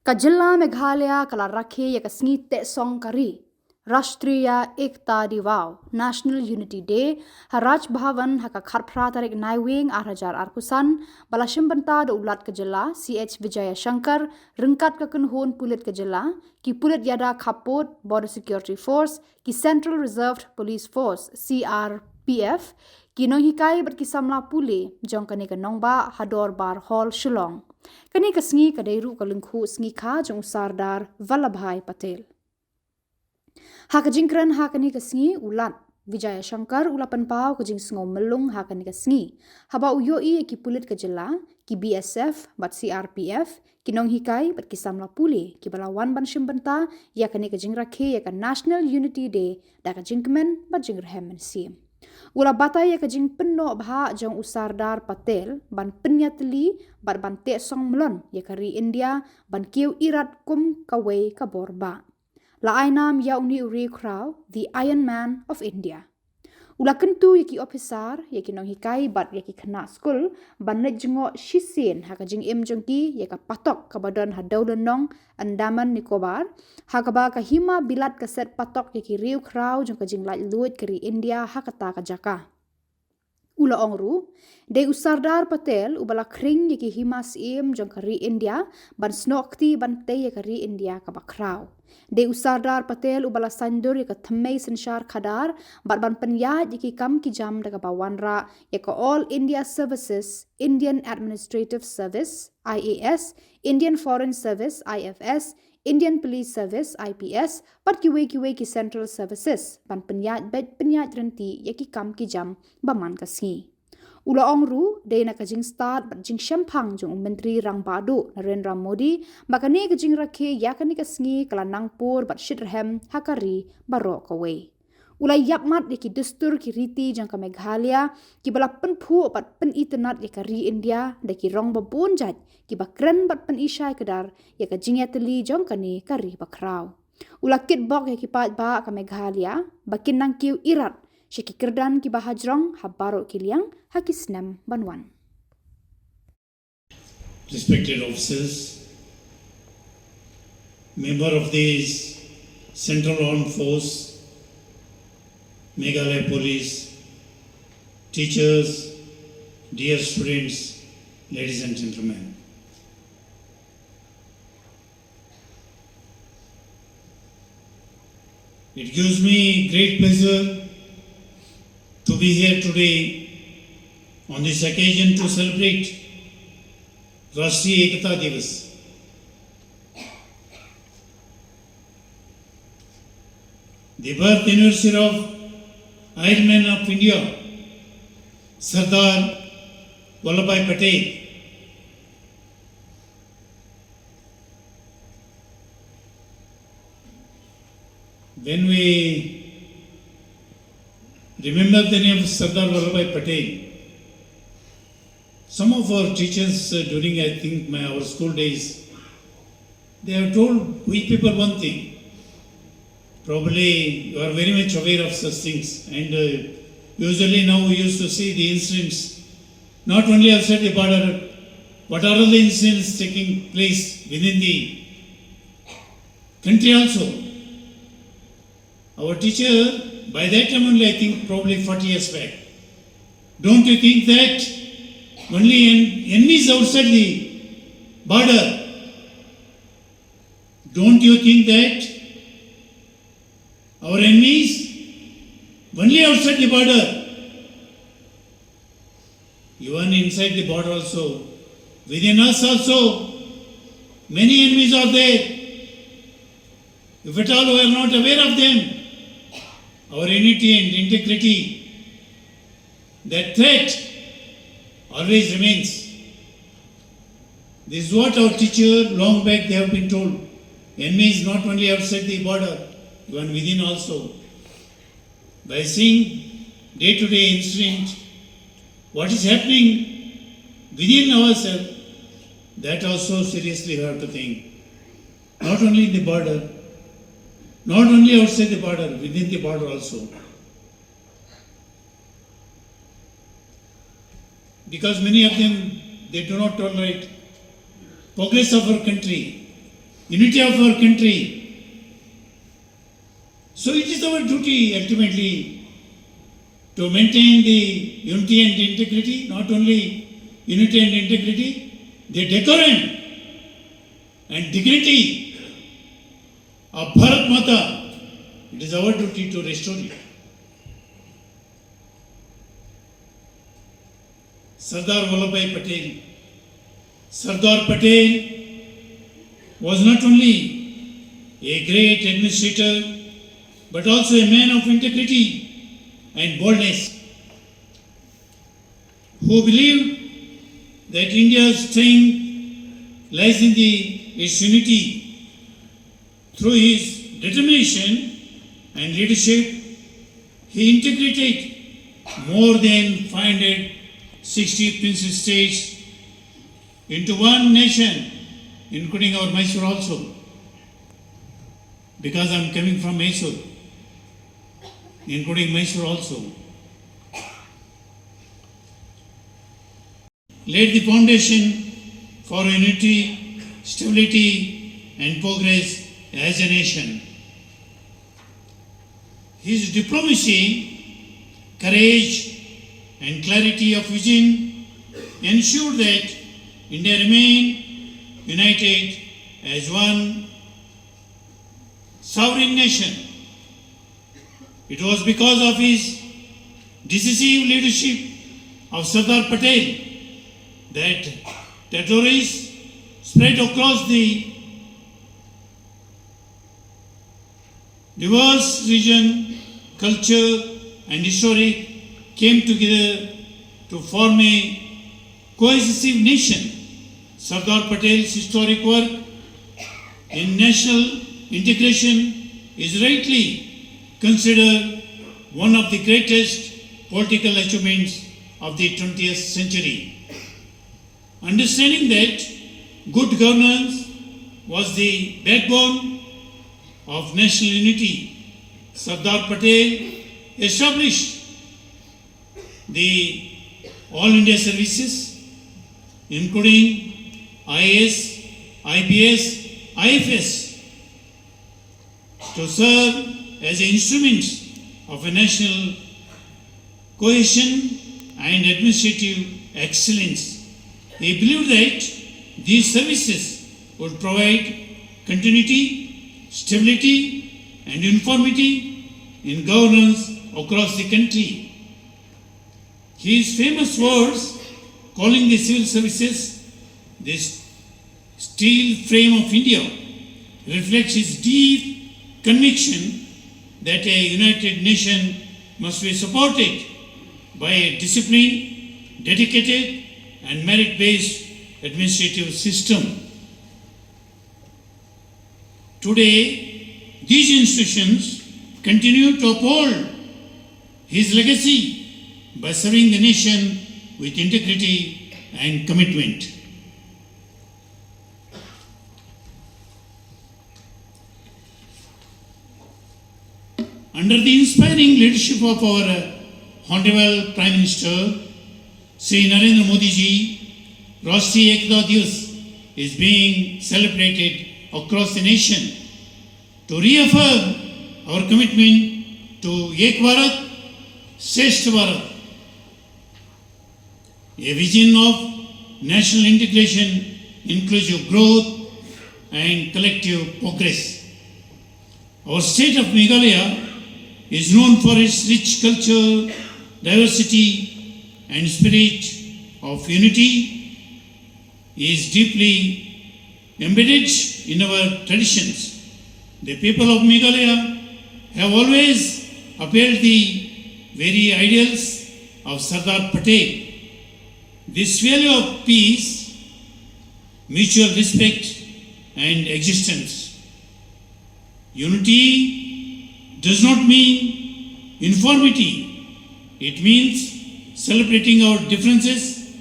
Kajilla Meghalaya kala Rakhe ya kasngi te song kari. Rashtriya Ekta Diwaw National Unity Day Haraj Bhavan haka kharphra tarik naiwing arhajar arkusan balashim banta do ulat Kajilla CH Vijaya Shankar ringkat kekenhun pulit Kajilla ki pulit yada Khubor Border Security Force ki Central Reserved Police Force CRPF ki nonghikai ber ki Samla puli jongkani ke nongba hador bar hall Shillong kani kasngi kadairu kalungkhu sngi kha jong Sardar Vallabhai Patel haka jingkran hakani kasngi ulat Vijaya Shankar ulapan pau kajing sngo melung hakani kasngi haba uyoi ki pulit Kajilla ki BSF bat CRPF ki nonghikai bat ki Samla puli ki balawan ban shimbanta ya kani kajing Rakhe ya ka National Unity Day da kajingmen bat jingrhem sim ula batai ya kajing penno bha jong Sardar Patel ban penyatli bat ban te song melon ya kari India ban kiu irat kum kawai kaborba la ainam ya uni uri kraw the Iron Man of India ula kentu yaki officer yaki nong hikai bat yaki khana school ban net jingo shisin haka jing im jongki yaka patok kabadan hadaulan nong Andaman Nicobar hakaba ka hima bilat kaset patok yaki riu kraw jong kajing lait luit kari India hakata ka jaka ula ongru de Sardar Patel ubala kring yaki himas im jong kari India ban snokti ban te kari India ka bakraw de Sardar Patel ubala sandur yaka thammei sanshar khadar bat ban penyat yaki kam ki jam daga bawanra yaka All India Services Indian Administrative Service IAS Indian Foreign Service IFS Indian Police Service IPS pat kiwe ki Central Services ban penyat renti yaki kam ki jam baman kasngi ula ongru de na kajing start bat jing shampang jong menteri rang badu Narendra Modi bakani kajing Rakhe yakani kasngi kala nangpur bat shitrhem hakari baro kawe ula yapmat yaki dustur ki riti jang ka Meghalaya ki bala penphu bat pen itnat yakari India de ki rong babun jat ki bakren bat pen isai kedar yaka jingyatli jong kani kari bakraw ula kit bok yaki pat ba ka Meghalaya bakin nang kiu irat Shiki kerdan ki bahajrong habaro kiliang hakisnam banwan. Respected officers, member of the Central Armed Force, Meghalaya Police, teachers, dear students, ladies and gentlemen. It gives me great pleasure to be here today on this occasion to celebrate Rashtriya Ekta Divas. The birth anniversary of Iron Man of India, Sardar Vallabhai Patel. When we remember the name of Sardar Vallabhai Patel, some of our teachers during I think our school days, they have told we people one thing. Probably you are very much aware of such things, and usually now we used to see the incidents not only outside the border, but are all the incidents taking place within the country also. Our teacher, by that time only, I think probably 40 years back. Don't you think that only enemies outside the border? Don't you think that our enemies only outside the border? Even inside the border also, within us also, many enemies are there. If at all we are not aware of them, our unity and integrity, that threat always remains. This is what our teacher long back they have been told. Enemy is not only outside the border, even within also. By seeing day-to-day incident, what is happening within ourselves, that also seriously we have to think. Not only in the border, not only outside the border, within the border also. Because many of them, they do not tolerate progress of our country. unity of our country. So it is our duty ultimately to maintain the unity and integrity, not only unity and integrity, the decorum and dignity of Bharat Mata. It is our duty to restore it. Sardar Vallabhbhai Patel. Sardar Patel was not only a great administrator, but also a man of integrity and boldness, who believed that India's strength lies in its unity. Through his determination and leadership, he integrated more than 560 princely states into one nation, including our Mysore also. Because I am coming from Mysore, including Mysore also. Laid the foundation for unity, stability, and progress as a nation. His diplomacy, courage, and clarity of vision ensured that India remained united as one sovereign nation. It was because of his decisive leadership of Sardar Patel that territories spread across the diverse region, culture, and history came together to form a cohesive nation. Sardar Patel's historic work in national integration is rightly considered one of the greatest political achievements of the 20th century. Understanding that good governance was the backbone of national unity, Sardar Patel established the All India services, including IAS, IPS, IFS, to serve as instruments of a national cohesion and administrative excellence. He believed that these services would provide continuity, stability, and uniformity in governance across the country. His famous words calling the civil services the steel frame of India reflects his deep conviction that a united nation must be supported by a disciplined, dedicated, and merit-based administrative system. Today, these institutions continue to uphold his legacy by serving the nation with integrity and commitment. Under the inspiring leadership of our Honorable Prime Minister, Sri Narendra Modi ji, Rashtriya Ekta Divas is being celebrated across the nation to reaffirm our commitment to Ek Bharat, Shreshtha Bharat, a vision of national integration, inclusive growth, and collective progress. Our state of Meghalaya is known for its rich culture, diversity, and spirit of unity, is deeply embedded in our traditions. The people of Meghalaya have always upheld the very ideals of Sardar Patel. This value of peace, mutual respect, and existence. Unity does not mean uniformity. It means celebrating our differences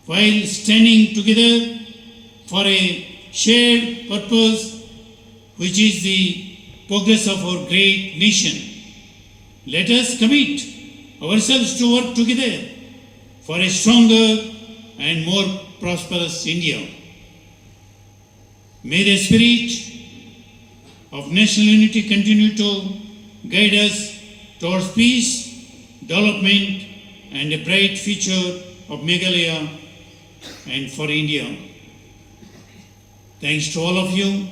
while standing together for a shared purpose, which is the progress of our great nation. Let us commit ourselves to work together for a stronger and more prosperous India. May the spirit of national unity continue to guide us towards peace, development, and a bright future of Meghalaya and for India. Thanks to all of you.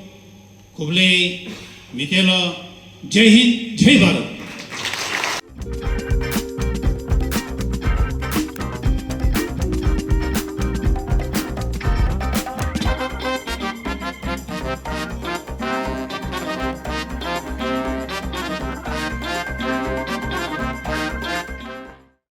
Kuble, Mitela, Jai Hind, Jai Bharat.